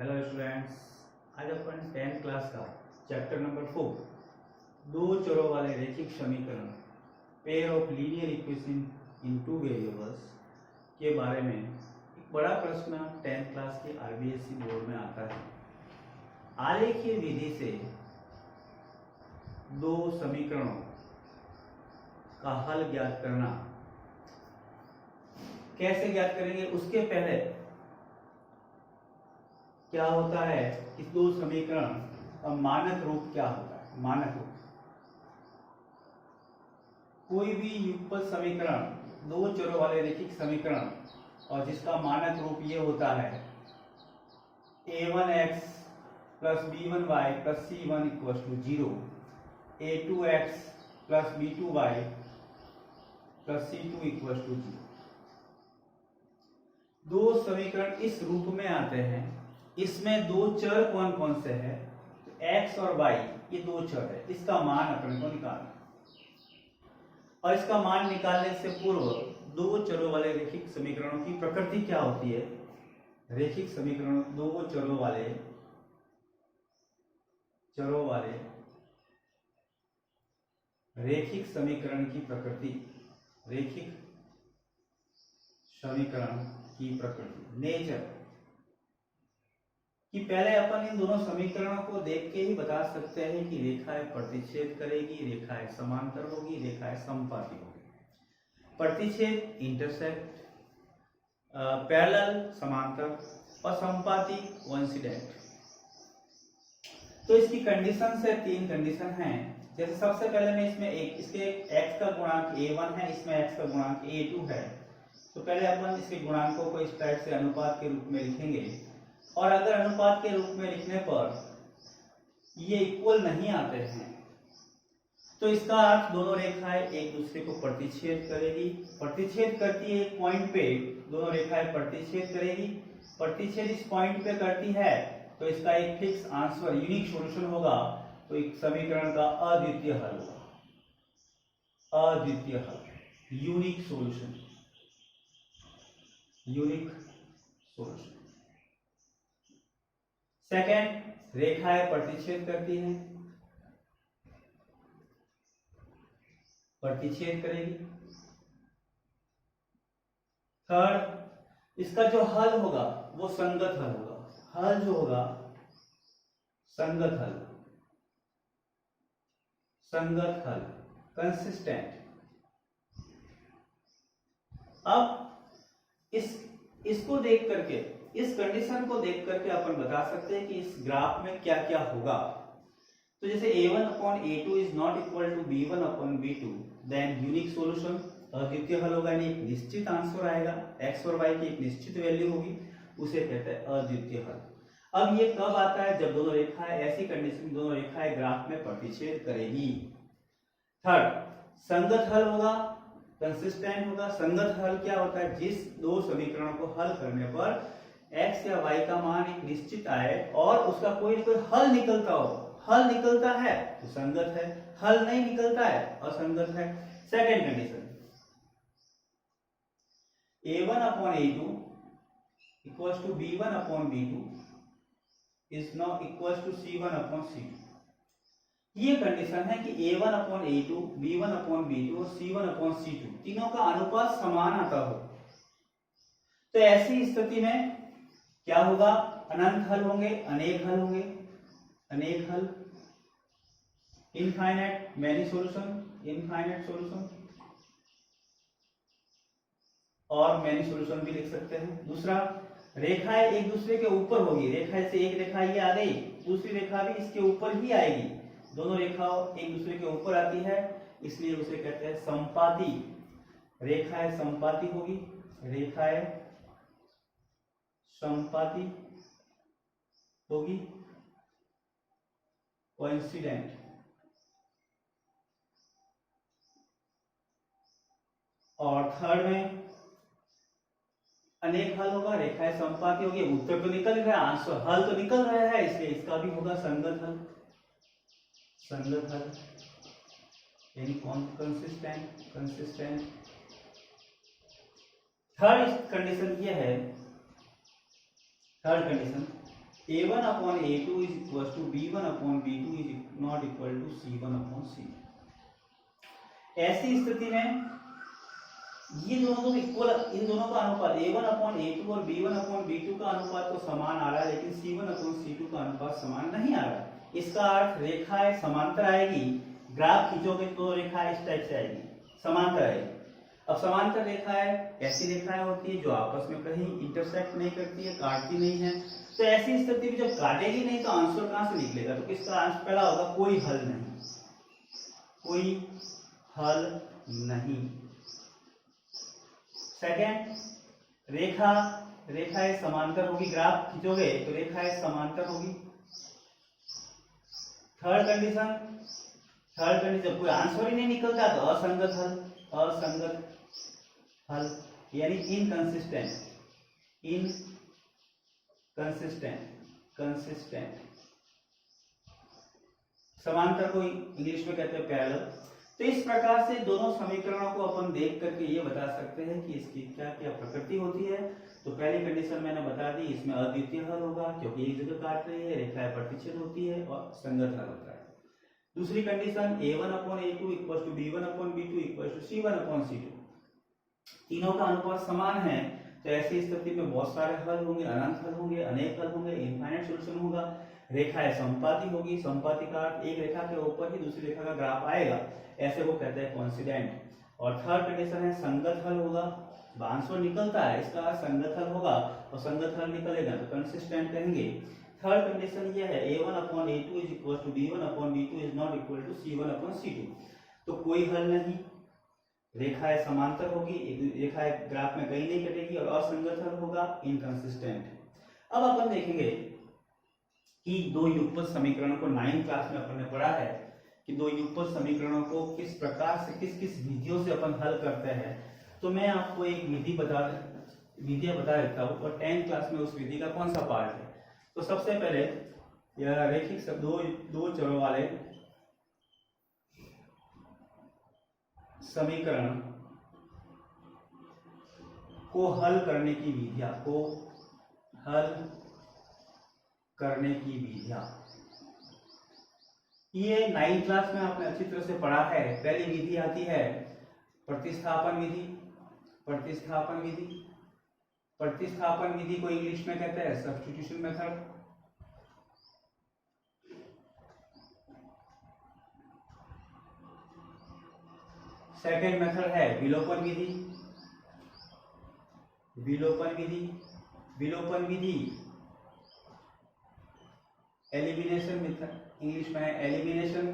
Hello students, आज अपन 10th class का chapter number 4 दो चरों वाले रैखिक समीकरण pair of linear equation in two variables के बारे में एक बड़ा प्रश्न 10th क्लास के आरबीएसई बोर्ड में आता है। आलेखीय विधि से दो समीकरणों का हल ज्ञात करना कैसे ज्ञात करेंगे, उसके पहले क्या होता है कि दो समीकरण का मानक रूप क्या होता है। मानक रूप कोई भी युगपत समीकरण, दो चरों वाले रैखिक समीकरण और जिसका मानक रूप ये होता है a1x plus b1y plus c1 equal to 0, a2x plus b2y plus c2 equal to 0। दो समीकरण इस रूप में आते हैं। इसमें दो चर कौन कौन से हैं? तो x और y, ये दो चर है। इसका मान अपने को निकालना, और इसका मान निकालने से पूर्व दो चरों वाले रैखिक समीकरणों की प्रकृति क्या होती है। रैखिक समीकरणों, दो चरों वाले रैखिक समीकरण की प्रकृति, रैखिक समीकरण की प्रकृति, नेचर कि पहले अपन इन दोनों समीकरणों को देख के ही बता सकते हैं कि रेखाएं प्रतिच्छेद करेगी, रेखाएं समांतर होगी, रेखाएं समपाती होगी। प्रतिच्छेद इंटरसेक्ट, पैरेलल समांतर और समपाती कोइंसिडेंट। तो इसकी कंडीशन से तीन कंडीशन हैं। जैसे सबसे पहले मैं इसमें इसके x का गुणांक a1 है, इसमें x का गुणांक a2 है। तो पहले अपन इसके गुणांकों को इस टाइप से अनुपात के रूप में लिखेंगे, और अगर अनुपात के रूप में लिखने पर ये इक्वल नहीं आते हैं तो इसका अर्थ दोनों रेखाएं एक दूसरे को प्रतिच्छेद करेगी। प्रतिच्छेद करती है एक पॉइंट पे, दोनों रेखाएं प्रतिच्छेद करेगी। प्रतिच्छेद इस पॉइंट पे करती है तो इसका एक फिक्स आंसर, यूनिक सॉल्यूशन होगा। तो एक समीकरण का अद्वितीय हल होगा। अद्वितीय हल, unique solution, unique solution. Second, रेखाएं प्रतिच्छेद करती हैं, प्रतिच्छेद करेगी। थर्ड, इसका जो हल होगा वो संगत हल होगा। हल जो होगा संगत हल, संगत हल, कंसिस्टेंट। अब इसको देख करके, इस कंडीशन को देख करके अपन बता सकते हैं कि इस ग्राफ में क्या क्या होगा। तो जैसे a1 upon a2 is not equal to b1 upon b2, then unique solution, अद्वितीय हल होगा, यानी एक निश्चित आंसर आएगा। x और y की एक निश्चित वैल्यू होगी, उसे कहते हैं अद्वितीय हल। अब ये कब आता है? जब दोनों रेखाएं, ऐसी कंडीशन दोनों रेखाएं ग्राफ में प्रतिच्छेद करेगी। थर्ड, संगत हल होगा, कंसिस्टेंट होगा। संगत हल क्या होता है? जिस दो समीकरणों को हल करने पर x या y का मान एक निश्चित आए और उसका कोई ना कोई हल निकलता हो। हल निकलता है तो संगत है, हल नहीं निकलता है असंगत है। Second condition, a1 upon a2 equals to b1 upon b2 is not equals to c1 upon c2। ये कंडीशन है कि a1 upon a2, b1 upon b2 और c1 अपॉन c2 तीनों का अनुपात समान आता हो। तो ऐसी स्थिति में क्या होगा? अनंत हल होंगे, अनेक हल होंगे, अनेक हल, infinite many solution, infinite solution, और मैनी सॉल्यूशन भी लिख सकते हैं। दूसरा, रेखाएं एक दूसरे के ऊपर होगी। रेखा से एक रेखा ये आ गई, दूसरी रेखा भी इसके ऊपर ही आएगी। दोनों रेखाओं एक दूसरे के ऊपर आती है, इसलिए उसे कहते हैं समपाती। रेखाएं समपाती होगी, रेखाएं समपाती होगी, कोइंसिडेंट। और थर्ड में अनेक हल होगा, रेखाएं समपाती होगी। उत्तर तो निकल रहा है, आंसर हल तो निकल रहा है, इसलिए इसका भी होगा संगत हल, संगत हल यानी कंसिस्टेंट, कंसिस्टेंट। थर्ड कंडीशन ये है, third condition a1 upon a2 is equal to b1 upon b2 is not equal to c1 upon c2। ऐसी स्थिति में ये दोनों तो इक्वल, इन दोनों का अनुपात a1 अपॉन a2 और b1 अपॉन b2 का अनुपात तो समान आ रहा है, लेकिन c1 अपॉन c2 का अनुपात समान नहीं आ रहा है। इसका अर्थ रेखाएं समांतर आएगी, ग्राफ खींचोगे तो रेखाएं इस टाइप से आएगी, समांतर आएगी। अब समांतर रेखाएं ऐसी रेखाएं होती है जो आपस में कहीं इंटरसेक्ट नहीं करती है, काटती नहीं है। तो ऐसी स्थिति में जब काटेगी नहीं तो आंसर कहां से निकलेगा? तो किसका आंसर पहला होगा, कोई हल नहीं, कोई हल नहीं। सेकेंड, रेखाएं समांतर होगी, ग्राफ खींचोगे तो रेखाएं समांतर होगी। थर्ड कंडीशन कोई आंसर ही नहीं निकलता तो असंगत हल यानी इनकंसिस्टेंट। समांतर को इंग्लिश में कहते हैं पैरेलल। तो इस प्रकार से दोनों समीकरणों को अपन देख करके ये बता सकते हैं कि इसकी क्या क्या प्रकृति होती है। तो पहली कंडीशन मैंने बता दी, इसमें अद्वितीय हल होगा क्योंकि एक जगह काट रही है, रेखाएं प्रतिच्छेद होती है और संगत हल होता है। दूसरी condition a1 upon a2 equal to b1 upon b2 equal to c1 upon c2। तीनों का अनुपात समान है, तो ऐसी स्थिति में बहुत सारे हल होंगे, अनंत हल होंगे, अनेक हल होंगे, इनफाइनाइट सॉल्यूशन होगा। रेखाएं समपाती होगी, समपाती का अर्थ एक रेखा के ऊपर ही दूसरी रेखा का ग्राफ आएगा, ऐसे को कहते हैं कोइंसिडेंट। और थर्ड कंडीशन है संगत हल होगा, आंसर निकलता है इसका संगत हल होगा और संगत हल निकलेगा तो कंसिस्टेंट कहेंगे। थर्ड कंडीशन ये है a1 upon a2 is equal to b1 upon b2 is not equal to c1 upon c2। तो कोई हल नहीं, रेखाएं समांतर होगी, एक रेखाएं ग्राफ में कहीं नहीं कटेगी और असंगत हल होगा, इनकंसिस्टेंट। अब अपन देखेंगे कि दो युगपत समीकरणों को 9th क्लास में अपन ने पढ़ा है कि दो युगपत समीकरणों को किस प्रकार से किस विधियों से अपन हल करते हैं। तो मैं आपको एक विधियां बता देता हूँ और 10th क्लास में उस विधि का कौन सा पार्ट है। तो सबसे पहले यह रैखिक दो चरों वाले समीकरण को हल करने की विधियां ये 9th क्लास में आपने अच्छी तरह से पढ़ा है। पहली विधि आती है प्रतिस्थापन विधि को इंग्लिश में कहते हैं सब्स्टिट्यूशन मेथड। सेकेंड मेथड है विलोपन विधि एलिमिनेशन मेथड, इंग्लिश में है एलिमिनेशन।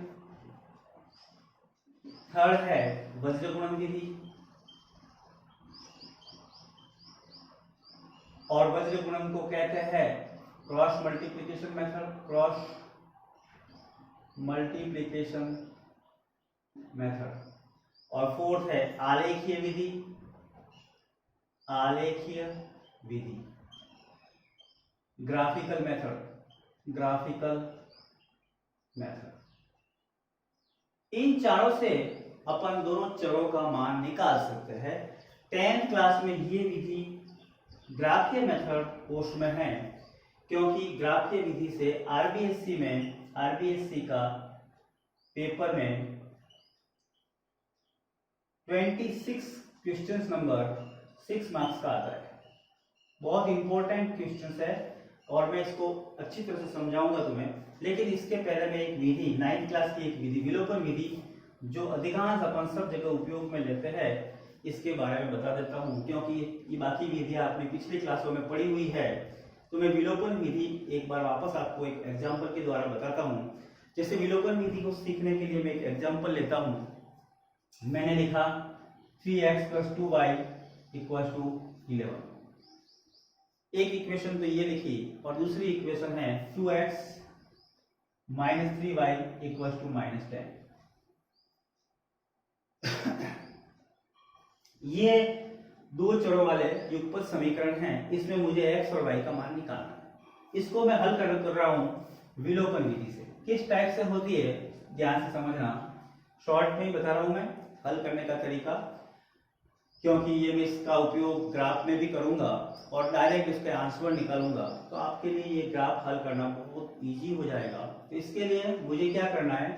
थर्ड है वज्र गुणन विधि, और वज्र गुणन को कहते हैं क्रॉस मल्टीप्लिकेशन मेथड। और फोर्थ है आलेखीय विधि ग्राफिकल मेथड। इन चारों से अपन दोनों चरों का मान निकाल सकते हैं। 10th क्लास में ये विधि ग्राफीय मेथड पोस्ट में है, क्योंकि ग्राफीय विधि से आरबीएससी का पेपर में 26 क्वेश्चन नंबर 6 मार्क्स का आता है। बहुत इंपॉर्टेंट क्वेश्चन है और मैं इसको अच्छी तरह से समझाऊंगा तुम्हें। लेकिन इसके पहले मैं एक विधि 9th क्लास की एक विधि विलोपन विधि जो अधिकांश अपन सब जगह उपयोग में लेते हैं इसके बारे में बता देता हूं, क्योंकि ये बाकी विधियां आपने पिछली क्लासों में पढ़ी हुई है। तो मैं विलोपन विधि एक बार वापस आपको एक एग्जाम्पल के द्वारा बताता हूँ। जैसे विलोपन विधि को सीखने के लिए मैं एक एग्जाम्पल लेता हूँ। मैंने लिखा 3x + 2y = 11। एक इक्वेशन तो ये लिखी और दूसरी इक्वेशन है 2x - 3y = -10। ये दो चरों वाले युगपत समीकरण हैं, इसमें मुझे x और y का मान निकालना है। इसको मैं हल कर रहा हूं विलोपन विधि से। किस टाइप से होती है ध्यान से समझना, शॉर्ट में ही बता रहा हूं मैं हल करने का तरीका। क्योंकि ये मैं इसका उपयोग ग्राफ में भी करूंगा और डायरेक्ट इसके आंसर निकालूंगा, तो आपके लिए ये ग्राफ हल करना बहुत इजी हो जाएगा। तो इसके लिए मुझे क्या करना है,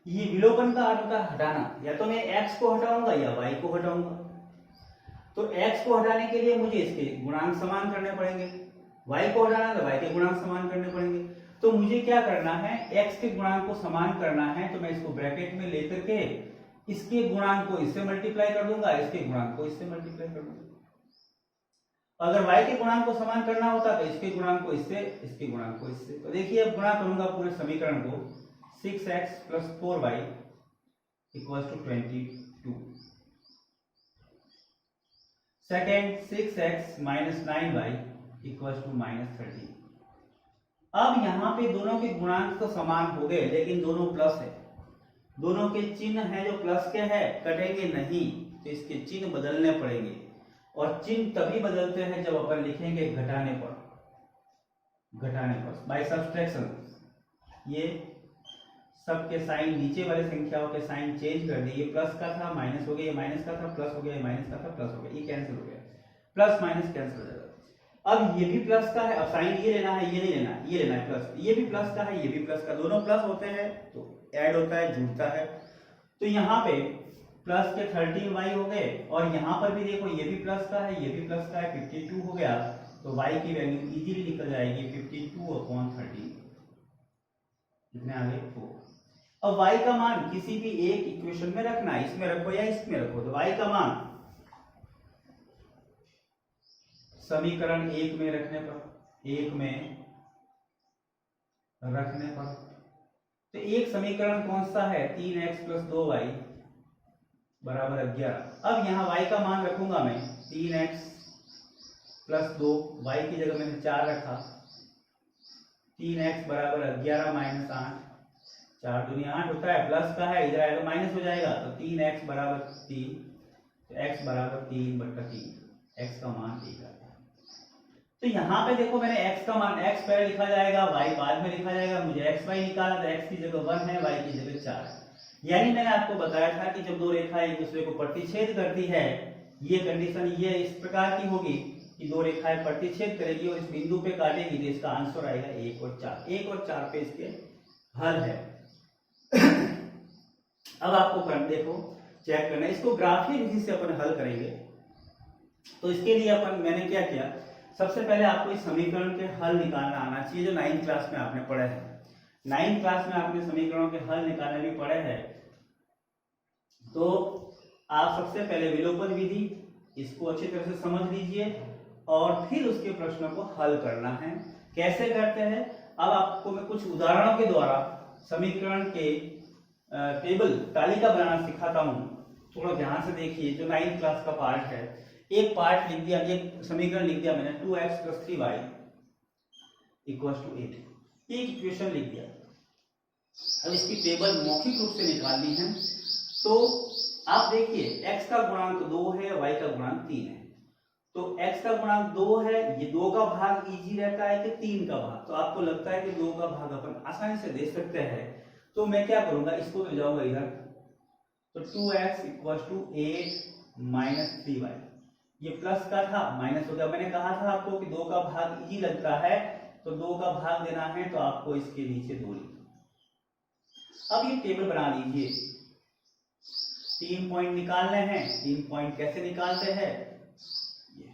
ये विलोपन का अर्थ होता है हटाना, या तो मैं x को हटाऊंगा या y को हटाऊंगा। तो x को हटाने के लिए मुझे इसके गुणांक समान करने पड़ेंगे, y को हटाना तो y के गुणांक समान करने पड़ेंगे। तो मुझे क्या करना है, x के गुणांक को समान करना है, तो मैं इसको ब्रैकेट में लेकर के इसके गुणांक को इससे मल्टीप्लाई कर दूंगा, इसके गुणांक को इससे मल्टीप्लाई कर दूंगा। अगर y के गुणांक को समान करना होता तो इसके गुणांक को इससे, इसके गुणांक को इससे। तो देखिए अब गुणा करूंगा पूरे समीकरण को, 6x + 4y = 22। Second 6x - 9y = -13। अब यहाँ पे दोनों के गुणांक तो समान हो गए, लेकिन दोनों प्लस है, दोनों के चिन्ह है जो प्लस के हैं, कटेंगे नहीं, तो इसके चिन्ह बदलने पड़ेंगे। और चिन्ह तभी बदलते हैं जब अपन लिखेंगे घटाने पर, बाय सब्सट्रैक्शन। ये सबके साइन, नीचे वाले संख्याओं के साइन चेंज कर दिए, प्लस का था माइनस हो गया, ये माइनस का था प्लस हो गया, ये माइनस का था प्लस हो गया, ये कैंसिल हो गया, प्लस माइनस कैंसिल हो जाएगा। अब ये भी प्लस का है, अब साइन ये लेना है, ये नहीं लेना, ये लेना है प्लस, ये भी प्लस का है, ये भी प्लस का, दोनों प्लस होते हैं तो ऐड होता है, जुड़ता है। तो यहाँ पे प्लस के 13y हो गए, और यहाँ पर भी देखो ये भी प्लस का है, ये भी प्लस का है, 52 हो गया। तो y की वैल्यू इजीली निकल जाएगी 52/13, कितने आ गए 4। अब y का मान किसी भी एक इक्वेशन में रखना है, इसमें रखो या इसमें रखो, तो y का मान समीकरण 1 में रखने पर, तो एक समीकरण कौन सा है, 3x + 2y = 11। अब यहाँ y का मान रखूंगा मैं 3x + 2, y की जगह मैंने 4 रखा, 3x = 11 - 8, 4 दूनी 8 होता है, प्लस का है, इधर आएगा माइनस हो जाएगा, तो 3x = 3, तो x = 3/3, x का मान 1 आता है। तो यहाँ पे देखो मैंने x का मान, x पहले लिखा जाएगा, y बाद में लिखा जाएगा, मुझे xy निकाला, तो x की जगह 1 है, y की जगह 4 है। यानी मैंने आपको बताया था कि जब दो रेखाएं एक दूसरे को प्रतिच्छेद करती है, ये कंडीशन ये इस प्रकार की होगी कि दो रेखाएं प्रतिच्छेद करेगी और इस बिंदु पे काटेगी, तो इसका आंसर आएगा 1 और 4। 1 और 4 पे इसके हल है। अब आपको देखो चेक करना है, इसको ग्राफीय विधि से अपन हल करेंगे। तो इसके लिए मैंने क्या किया, सबसे पहले आपको इस समीकरण के हल निकालना आना चाहिए, जो 9th क्लास में आपने पढ़े हैं। 9th क्लास में आपने समीकरणों के हल निकालने भी पढ़े हैं। तो आप सबसे पहले विलोपन विधि, इसको अच्छी तरह से समझ लीजिए और फिर उसके प्रश्नों को हल करना है। कैसे करते हैं, अब आपको मैं कुछ उदाहरणों के द्वारा समीकरण के टेबल, तालिका बनाना सिखाता हूँ। थोड़ा ध्यान से देखिए, जो 9th क्लास का पार्ट है, एक पार्ट लिख दिया, एक समीकरण लिख दिया मैंने, 2x + 3y = 8, एक इक्वेशन लिख दिया। अब इसकी टेबल मौखिक रूप से निकालनी है। तो आप देखिए x का गुणांक 2 है, y का गुणांक 3 है। तो x का गुणांक 2 है, ये 2 का भाग इजी रहता है कि 3 का भाग, तो आपको लगता है कि 2 का भाग अपन आसानी से दे सकते हैं। तो मैं क्या करूंगा, इसको ले जाऊंगा इधर, तो 2x = 8 - 3y, ये प्लस का था, माइनस हो गया। मैंने कहा था आपको कि 2 का भाग इजी लगता है, तो 2 का भाग देना है, तो आपको इसके नीचे 2 लिखना। अब ये टेबल बना लीजिए, 3 पॉइंट निकालने हैं। 3 पॉइंट कैसे निकालते हैं, ये।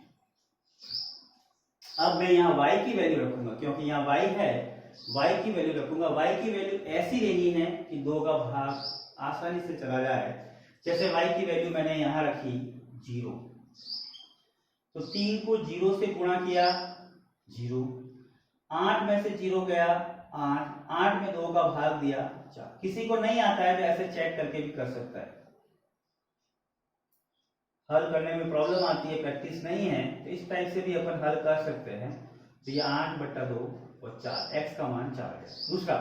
अब मैं यहाँ y की वैल्यू रखूंगा, क्योंकि यहाँ y है, y की वैल्यू रखूंगा। y की वैल्यू ऐसी लेनी है कि 2 का भाग आसानी से चला जाए। जैसे y की वैल्यू मैंने यहाँ रखी 0, तो 3 को 0 से गुणा किया, 0, 8 में से 0 गया 8, 8 में 2 का भाग दिया 4। किसी को नहीं आता है तो ऐसे चेक करके भी कर सकता है। हल करने में प्रॉब्लम आती है, प्रैक्टिस नहीं है, तो इस टाइप से भी अपन हल कर सकते हैं। तो ये 8/2 और 4, x का मान 4 है। दूसरा,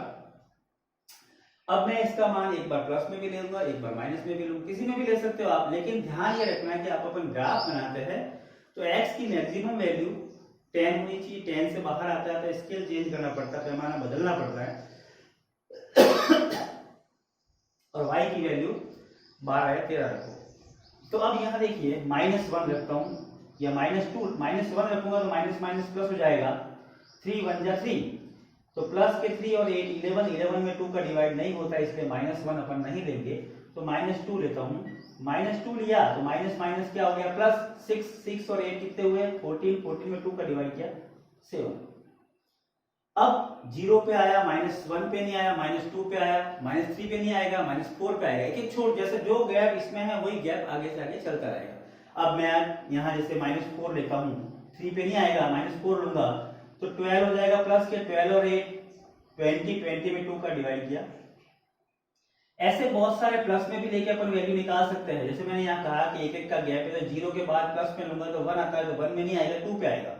अब मैं इसका मान एक बार प्लस में भी ले लूंगा, एक बार माइनस में भी लूंगा, किसी में भी ले सकते हो आप। लेकिन ध्यान ये रखना है कि आप अपन ग्राफ बनाते हैं तो x की मैक्सिमम वैल्यू 10 होनी चाहिए। 10 से बाहर आता है तो स्केल चेंज करना पड़ता है, पैमाना बदलना पड़ता है। और y की वैल्यू 12 या 13 रखो। तो अब यहाँ देखिए -1 रखता हूँ या -1 रखूंगा तो माइनस माइनस प्लस हो जाएगा, 3 1 जा 3, तो प्लस के 3 और 8 11 में 2 का डिवाइड नहीं होता, इसलिए -1 अपन नहीं लेंगे, तो -2 लेता हूँ। -2 लिया तो माइनस माइनस क्या हो गया प्लस, 6 और 8 कितने हुए 14 में 2 का डिवाइड किया 7। अब 0 पे आया, -1 पे नहीं आया, -2 पे आया, -3 पे नहीं आएगा, -4 पे आएगा, एक एक छोड़, जैसे जो गैप इसमें है वही गैप आगे से आगे चलता रहेगा। अब मैं यहाँ जैसे -4 लेता हूँ, 3 पे नहीं आएगा, -4 लूंगा तो 12 हो जाएगा, प्लस के 12 और 8 20 में 2 का डिवाइड किया। ऐसे बहुत सारे प्लस में भी लेके अपन वैल्यू निकाल सकते हैं। जैसे मैंने यहाँ कहा कि एक एक का गैप है, तो 0 के बाद प्लस में लूंगा तो 1 आता है, तो 1 में नहीं आएगा 2 पे आएगा,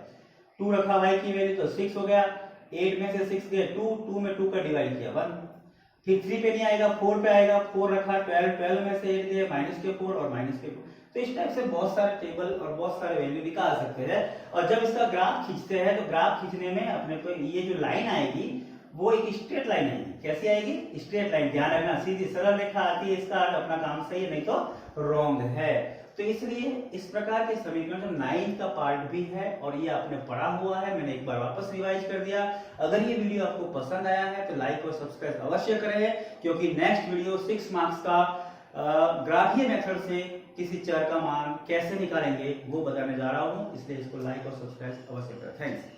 2 रखा y की वैल्यू तो 6 हो गया, 8 में से 6 गए 2 में 2 का डिवाइड किया 1, फिर 3 पे नहीं आएगा 4 पे आएगा, 4 रखा 12 में से 8 गए माइनस के 4 और माइनस के 4। तो इस टाइप से बहुत सारे टेबल और बहुत सारे वैल्यू निकाल सकते हैं। और जब इसका ग्राफ खींचते हैं तो ग्राफ खींचने में अपने को ये जो लाइन आएगी वो एक स्ट्रेट लाइन आएगी। कैसी आएगी? Straight line. ध्यान रखना, सीधी सरल रेखा आती है, इसका अर्थ अपना काम सही है, नहीं तो रॉन्ग है। तो इसलिए इस प्रकार के समीकरण जो 9th का पार्ट भी है और ये आपने पढ़ा हुआ है, मैंने एक बार वापस रिवाइज कर दिया। अगर ये वीडियो आपको पसंद आया है तो लाइक और सब्सक्राइब अवश्य करें, क्योंकि नेक्स्ट वीडियो 6 मार्क्स का ग्राफीय मेथड से किसी चर का मान कैसे निकालेंगे वो बताने जा रहा हूं, इसलिए इसको लाइक और सब्सक्राइब अवश्य करें। थैंक्स।